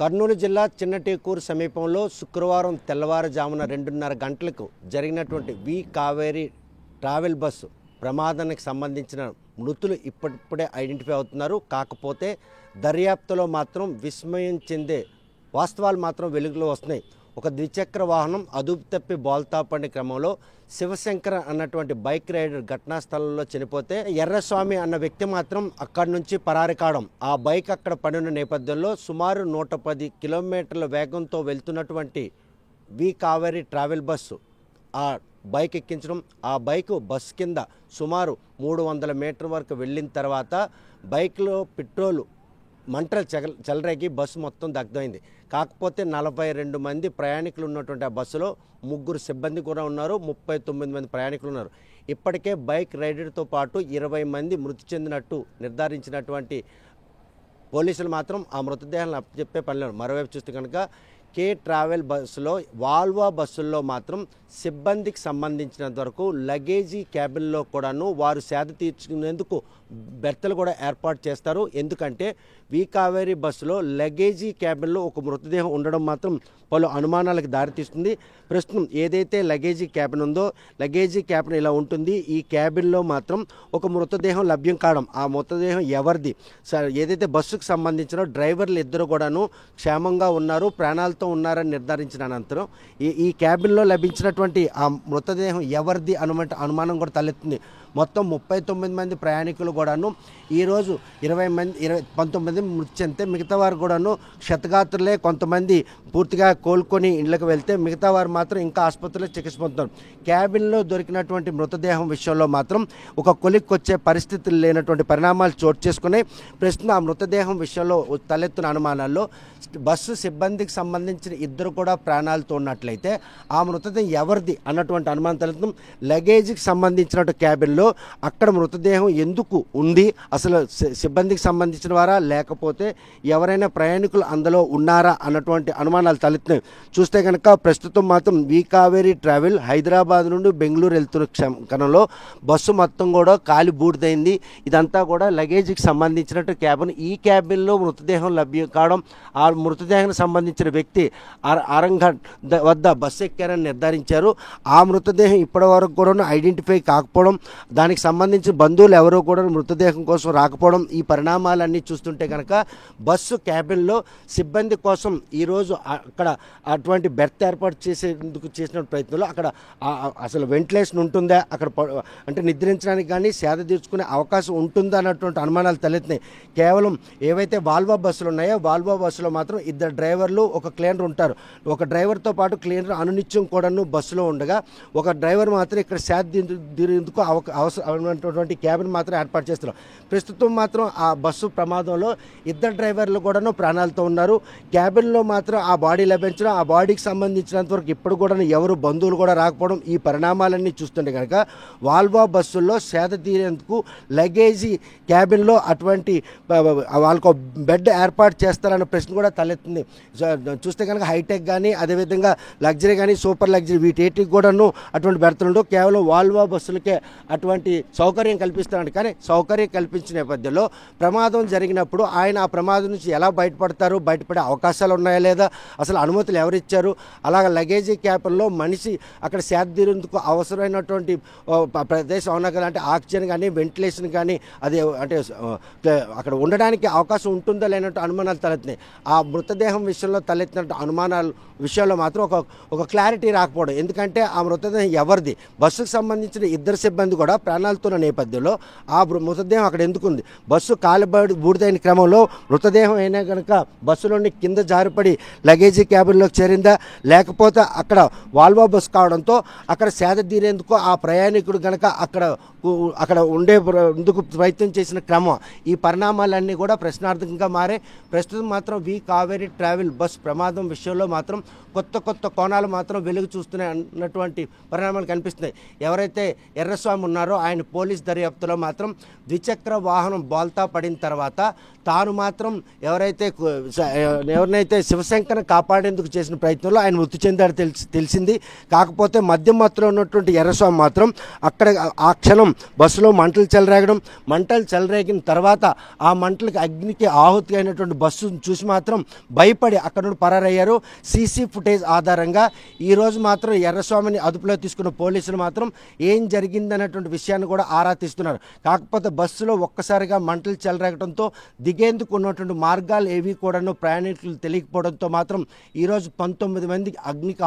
కర్నూలు జిల్లా చిన్నటేకూరు సమీపంలో శుక్రవారం తెల్లవారుజామున 2:30 గంటలకు జరిగినటువంటి వి కావేరీ ట్రావెల్ బస్సు ప్రమాదానికి సంబంధించిన మృతులు ఇప్పుడిప్పుడే ఐడెంటిఫై అవుతున్నారు. కాకపోతే దర్యాప్తులో మాత్రం విస్మయం చెందే వాస్తవాలు మాత్రం వెలుగులో వస్తున్నాయి. ఒక ద్విచక్ర వాహనం అదుపు తప్పి బోల్తా పడిన క్రమంలో శివశంకర్ అన్నటువంటి బైక్ రైడర్ ఘటనా స్థలంలో చనిపోతే ఎర్రస్వామి అన్న వ్యక్తి మాత్రం అక్కడి నుంచి పరారి కావడం. ఆ బైక్ అక్కడ పడిన నేపథ్యంలో సుమారు 110 కిలోమీటర్ల వేగంతో వెళ్తున్నటువంటి వి కావేరీ ట్రావెల్ బస్సు ఆ బైక్ ఎక్కించడం, ఆ బైకు బస్సు కింద సుమారు 300 మీటర్ వరకు వెళ్ళిన తర్వాత బైక్లో పెట్రోలు మంటలు చెలరేగి బస్సు మొత్తం దగ్ధమైంది. కాకపోతే 42 మంది ప్రయాణికులు ఉన్నటువంటి ఆ బస్సులో 3 సిబ్బంది కూడా ఉన్నారు, 39 మంది ప్రయాణికులు ఉన్నారు. ఇప్పటికే బైక్ రైడర్తో పాటు 20 మంది మృతి చెందినట్టు నిర్ధారించినటువంటి పోలీసులు మాత్రం ఆ మృతదేహాలను అప్పచెప్పే పనిలో. మరోవైపు చూస్తే కనుక కే ట్రావెల్ బస్సులో వాల్వా బస్సుల్లో మాత్రం సిబ్బందికి సంబంధించినంత వరకు లగేజీ క్యాబిన్లో కూడాను వారు సేద తీర్చుకునేందుకు బెర్తలు కూడా ఏర్పాటు చేస్తారు. ఎందుకంటే వి కావేరీ బస్సులో లగేజీ క్యాబిన్లో ఒక మృతదేహం ఉండడం మాత్రం పలు అనుమానాలకు దారితీస్తుంది. ప్రస్తుతం ఏదైతే లగేజీ క్యాబిన్ ఉందో లగేజీ క్యాబిన్ ఇలా ఉంటుంది. ఈ క్యాబిన్లో మాత్రం ఒక మృతదేహం లభ్యం కావడం, ఆ మృతదేహం ఎవరిది, ఏదైతే బస్సుకు సంబంధించిన డ్రైవర్లు ఇద్దరు కూడాను క్షేమంగా ఉన్నారు, ప్రాణాలతో ఉన్నారని నిర్ధారించిన అనంతరం ఈ క్యాబిన్లో లభించినటువంటి ఆ మృతదేహం ఎవరిది అనుమానం కూడా తలెత్తుంది. మొత్తం 39 మంది ప్రయాణికులు కూడాను ఈరోజు 19 మంది మృతి చెందితే మిగతా వారు కూడాను క్షతగాత్రులే. కొంతమంది పూర్తిగా కోలుకొని ఇళ్లకు వెళ్తే మిగతా వారు మాత్రం ఇంకా ఆసుపత్రిలో చికిత్స పొందుతారు. క్యాబిన్లో దొరికినటువంటి మృతదేహం విషయంలో మాత్రం ఒక కొలిక్కొచ్చే పరిస్థితులు లేనటువంటి పరిణామాలు చోటు చేసుకున్నాయి. ప్రస్తుతం ఆ మృతదేహం విషయంలో తలెత్తున అనుమానాల్లో బస్సు సిబ్బందికి సంబంధించిన ఇద్దరు కూడా ప్రాణాలతో ఉన్నట్లయితే ఆ మృతదేహం ఎవరిది అన్నటువంటి అనుమానం తలెత్తుంది. లగేజీకి సంబంధించినటువంటి క్యాబిన్లో అక్కడ మృతదేహం ఎందుకు ఉంది, అసలు సిబ్బందికి సంబంధించిన వారా లేకపోతే ఎవరైనా ప్రయాణికులు అందులో ఉన్నారా అన్నటువంటి అనుమానాలు తలెత్తినాయి. చూస్తే కనుక ప్రస్తుతం మాత్రం వి కావేరీ ట్రావెల్ హైదరాబాద్ నుండి బెంగళూరు వెళ్తున్న క్రమంలో బస్సు మొత్తం కూడా కాలి బూడిదైంది. ఇదంతా కూడా లగేజీకి సంబంధించినట్టు క్యాబిన్. ఈ క్యాబిన్లో మృతదేహం లభ్యం కావడం, ఆ మృతదేహానికి సంబంధించిన వ్యక్తి ఆరంఘడ్ వద్ద బస్సు ఎక్కారని నిర్ధారించారు. ఆ మృతదేహం ఇప్పటి వరకు కూడా ఐడెంటిఫై కాకపోవడం, దానికి సంబంధించిన బంధువులు ఎవరో కూడా మృతదేహం కోసం రాకపోవడం, ఈ పరిణామాలన్నీ చూస్తుంటే కనుక బస్సు క్యాబిన్లో సిబ్బంది కోసం ఈరోజు అక్కడ అటువంటి బెర్త్ ఏర్పాటు చేసేందుకు చేసిన ప్రయత్నంలో అక్కడ అసలు వెంటిలేషన్ ఉంటుందా, అక్కడ అంటే నిద్రించడానికి కానీ సేద తీర్చుకునే అవకాశం ఉంటుందా అన్నటువంటి అనుమానాలు తలెత్తినాయి. కేవలం ఏవైతే వాల్వా బస్సులు ఉన్నాయో వాల్వా బస్సులో మాత్రం 2 డ్రైవర్లు ఒక క్లీనర్ ఉంటారు. ఒక డ్రైవర్తో పాటు క్లీనర్ అనునిత్యం కూడాను బస్సులో ఉండగా ఒక డ్రైవర్ మాత్రం ఇక్కడ సేద తీరేందుకు అవసరమైనటువంటి క్యాబిన్ మాత్రం ఏర్పాటు చేస్తున్నారు. ప్రస్తుతం మాత్రం ఆ బస్సు ప్రమాదంలో 2 డ్రైవర్లు కూడాను ప్రాణాలతో ఉన్నారు. క్యాబిన్లో మాత్రం ఆ బాడీ లభించడం, ఆ బాడీకి సంబంధించినంత వరకు ఇప్పుడు కూడా ఎవరు బంధువులు కూడా రాకపోవడం, ఈ పరిణామాలన్నీ చూస్తుంటే కనుక వాల్వా బస్సుల్లో సేద తీరేందుకు లగేజీ క్యాబిన్లో అటువంటి వాళ్ళకు బెడ్ ఏర్పాటు చేస్తారన్న ప్రశ్న కూడా తలెత్తుంది. చూస్తే కనుక హైటెక్ కానీ అదేవిధంగా లగ్జరీ కానీ సూపర్ లగ్జరీ వీటికి కూడాను అటువంటి బెర్తలు కేవలం వాల్వా బస్సులకే అటువంటి సౌకర్యం కల్పిస్తారంట. కానీ సౌకర్యం కల్పించిన నేపథ్యంలో ప్రమాదం జరిగినప్పుడు ఆయన ఆ ప్రమాదం నుంచి ఎలా బయటపడే అవకాశాలు ఉన్నాయా లేదా, అసలు అనుమతులు ఎవరిచ్చారు, అలాగే లగేజీ క్యాబిన్లో మనిషి అక్కడ సేద తీరేందుకు అవసరమైనటువంటి ప్రదేశం అవునా కదా, అంటే ఆక్సిజన్ కానీ వెంటిలేషన్ కానీ అది అంటే అక్కడ ఉండడానికి అవకాశం ఉంటుందా లేనట్టు అనుమానాలు తలెత్తినాయి. ఆ మృతదేహం విషయంలో తలెత్తినట్టు అనుమానాల విషయంలో మాత్రం ఒక క్లారిటీ రాకపోవడం. ఎందుకంటే ఆ మృతదేహం ఎవరిది, బస్సుకు సంబంధించిన 2 సిబ్బంది కూడా ప్రాణాలతో ఉన్న నేపథ్యంలో ఆ మృతదేహం అక్కడ ఎందుకుంది, బస్సు బూడిదైన క్రమంలో మృతదేహం అయినా కనుక బస్సులోని కింద జారిపడి లగేజీ క్యాబిన్లోకి చేరిందా, లేకపోతే అక్కడ వాల్వా బస్సు కావడంతో అక్కడ సేద తీరేందుకు ఆ ప్రయాణికుడు కనుక అక్కడ ఉండేందుకు ప్రయత్నం చేసిన క్రమం, ఈ పరిణామాలన్నీ కూడా ప్రశ్నార్థకంగా మారే. ప్రస్తుతం మాత్రం వి కావేరీ ట్రావెల్ బస్ ప్రమాదం ప్రమాదం విషయంలో మాత్రం కొత్త కోణాలు మాత్రం వెలుగు చూస్తున్నాయి అన్నటువంటి పరిణామాలు కనిపిస్తున్నాయి. ఎవరైతే ఎర్రస్వామి ఉన్నారో ఆయన పోలీస్ దర్యాప్తులో మాత్రం ద్విచక్ర వాహనం బోల్తా పడిన తర్వాత తాను మాత్రం ఎవరినైతే శివశంకర్ని కాపాడేందుకు చేసిన ప్రయత్నంలో ఆయన మృతి చెందాడు తెలిసింది. కాకపోతే మద్యం మత్తులో ఉన్నటువంటి ఎర్రస్వామి మాత్రం అక్కడ ఆ క్షణం బస్సులో మంటలు చెలరేగిన తర్వాత ఆ మంటలకి అగ్నికి ఆహుతి అయినటువంటి బస్సును చూసి మాత్రం భయపడి అక్కడ నుండి పరారయ్యారు. సీసీ ఫుటేజ్ ఆధారంగా ఈరోజు మాత్రం ఎర్రస్వామిని అదుపులో తీసుకున్న పోలీసులు మాత్రం ఏం జరిగిందనేటువంటి విషయాన్ని కూడా ఆరా తీస్తున్నారు. కాకపోతే బస్సులో ఒక్కసారిగా మంటలు చెలరేగడంతో దిగేందుకు ఉన్నటువంటి మార్గాలు ఏవి కూడాను ప్రయాణికులు తెలియకపోవడంతో మాత్రం ఈరోజు 19 మంది అగ్నికి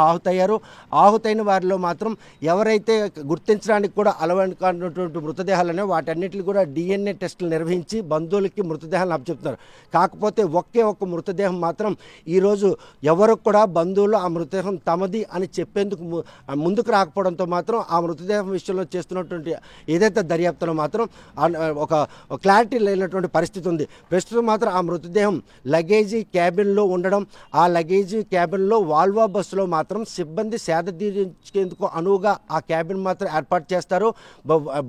ఆహుతైన వారిలో మాత్రం ఎవరైతే గుర్తించడానికి కూడా అలవాటున్నటువంటి మృతదేహాలనే వాటన్నిటిని కూడా DNA టెస్టులు నిర్వహించి బంధువులకి మృతదేహాలను అప్పచెప్తున్నారు. కాకపోతే ఒక్క మృతదేహం మాత్రం ఈరోజు ఎవరు కూడా బంధువులు ఆ మృతదేహం తమది అని చెప్పేందుకు ముందుకు రాకపోవడంతో మాత్రం ఆ మృతదేహం విషయంలో చేస్తున్నటువంటి ఏదైతే దర్యాప్తులో మాత్రం ఒక క్లారిటీ లేనటువంటి పరిస్థితి ఉంది. ప్రస్తుతం మాత్రం ఆ మృతదేహం లగేజీ క్యాబిన్లో ఉండడం, ఆ లగేజీ క్యాబిన్లో వాల్వో బస్సులో మాత్రం సిబ్బంది సేద తీర్చేందుకు అనువుగా ఆ క్యాబిన్ మాత్రం ఏర్పాటు చేస్తారు.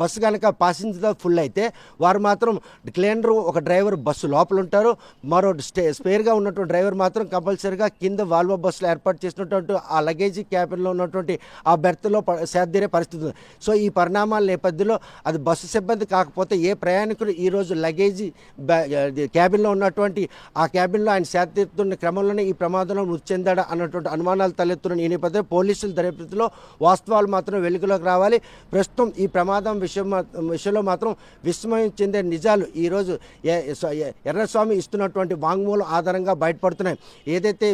బస్సు కనుక ప్యాసింజర్ ఫుల్ అయితే వారు మాత్రం క్లీనర్ ఒక డ్రైవర్ బస్సు లోపల ఉంటారు. మరో స్పేర్గా ఉన్నటువంటి డ్రైవర్ మాత్రం కంపల్సరీగా కింద వాల్వో బస్సులో ఏర్పాటు చేసినటువంటి ఆ లగేజీ క్యాబిన్లో ఉన్నటువంటి ఆ బెర్త్లో సేదతీరే పరిస్థితి ఉంది. సో ఈ పరిణామాల నేపథ్యంలో అది బస్సు సిబ్బంది కాకపోతే ఏ ప్రయాణికుడు ఈరోజు లగేజీ క్యాబిన్లో ఉన్నటువంటి ఆ క్యాబిన్లో ఆయన సేదతీరుతున్న క్రమంలోనే ఈ ప్రమాదంలో మృతి చెందాడా అన్నటువంటి అనుమానాలు తలెత్తున్న ఈ నేపథ్యంలో పోలీసుల దర్యాప్తులో వాస్తవాలు మాత్రం వెలుగులోకి రావాలి. ప్రస్తుతం ఈ ప్రమాదం విషయంలో మాత్రం విస్మయం చెందే నిజాలు ఈరోజు ఎర్రస్వామి ఇస్తున్నటువంటి వాంగ్మూలం ఆధారంగా బయటపడుతున్నాయి. ఏదైతే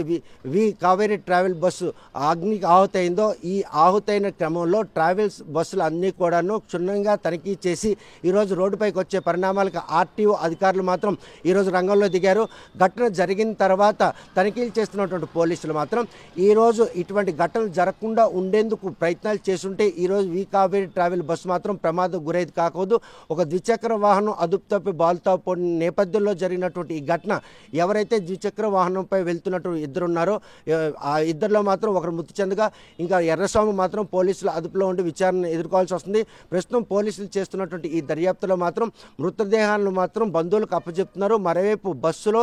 వి కావేరీ ట్రావెల్ బస్సు అగ్నికి ఆహుతైందో ఈ ఆహుతైన క్రమంలో ట్రావెల్స్ బస్సులు అన్నీ కూడాను క్షుణ్ణంగా తనిఖీ చేసి ఈరోజు రోడ్డుపైకి వచ్చే పరిణామాలకు RTO అధికారులు మాత్రం ఈరోజు రంగంలో దిగారు. ఘటన జరిగిన తర్వాత తనిఖీలు చేస్తున్నటువంటి పోలీసులు మాత్రం ఈరోజు ఇటువంటి ఘటనలు జరగకుండా ఉండేందుకు ప్రయత్నాలు చేస్తుంటే ఈరోజు వి కావేరీ ట్రావెల్ బస్సు మాత్రం ప్రమాదం గురైంది కాకూడదు. ఒక ద్విచక్ర వాహనం అదుపు తప్పి బాల్తా పోయిన నేపథ్యంలో జరిగినటువంటి ఈ ఘటన ఎవరైతే ద్విచక్ర వాహనంపై వెళ్తున్నట్టు ఇద్దరు ఉన్నారో ఆ ఇద్దరిలో మాత్రం ఒకరు మృతి చెందగా ఇంకా ఎర్రస్వామి మాత్రం పోలీసుల అదుపులో ఉండి విచారణ ఎదుర్కోవాల్సి వస్తుంది. ప్రస్తుతం పోలీసులు చేస్తున్నటువంటి ఈ దర్యాప్తులో మాత్రం మృతదేహాలను మాత్రం బంధువులకు అప్పచెప్తున్నారు. మరోవైపు బస్సులో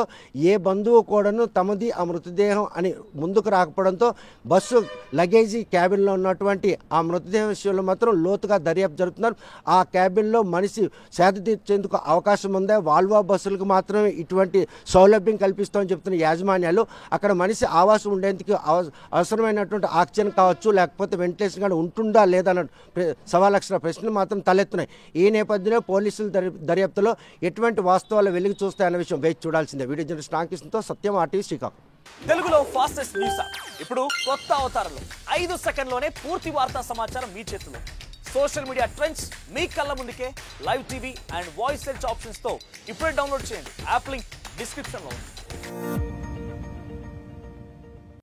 ఏ బంధువు కూడాను తమది ఆ మృతదేహం అని ముందుకు రాకపోవడంతో బస్సు లగేజీ క్యాబిన్లో ఉన్నటువంటి ఆ మృతదేహం విషయంలో మాత్రం లోతుగా దర్యాప్తు జరుపుతున్నారు. ఆ క్యాబిన్లో మనిషి సేద తీర్చేందుకు అవకాశం ఉందా, వాల్వో బస్సులకు మాత్రమే ఇటువంటి సౌలభ్యం కల్పిస్తామని చెప్తున్న యాజమాన్యాలు అక్కడ మనిషి ఆవాసం ఉండేందుకు అవసరమైనటువంటి ఆక్సిజన్ కావచ్చు లేకపోతే వెంటిలేషన్ కానీ ఉంటుందా లేదా అన్న సవాలక్షణ ప్రశ్నలు మాత్రం తలెత్తున్నాయి. ఈ నేపథ్యంలో పోలీసుల దర్యాప్తులో ఎటువంటి వాస్తవాలు వెలుగు చూస్తాయన్న విషయం వేచి చూడాల్సిందే. వీడియో జర్నలిస్ట్ రామకృష్ణతో సత్యం, RTV శ్రీకాకుళం. తెలుగులో ఫాస్టెస్ట్ న్యూస్ ఇప్పుడు కొత్త అవతారంలో 5 సెకండ్లోనే పూర్తి వార్తా సమాచారం మీ చేతిలో. సోషల్ మీడియా ట్రెండ్స్ మీ కళ్ళ ముందుకే live TV and voice search options తో ఇప్పుడే డౌన్లోడ్ చేయండి. యాప్ లింక్ డిస్క్రిప్షన్ లో ఉంది.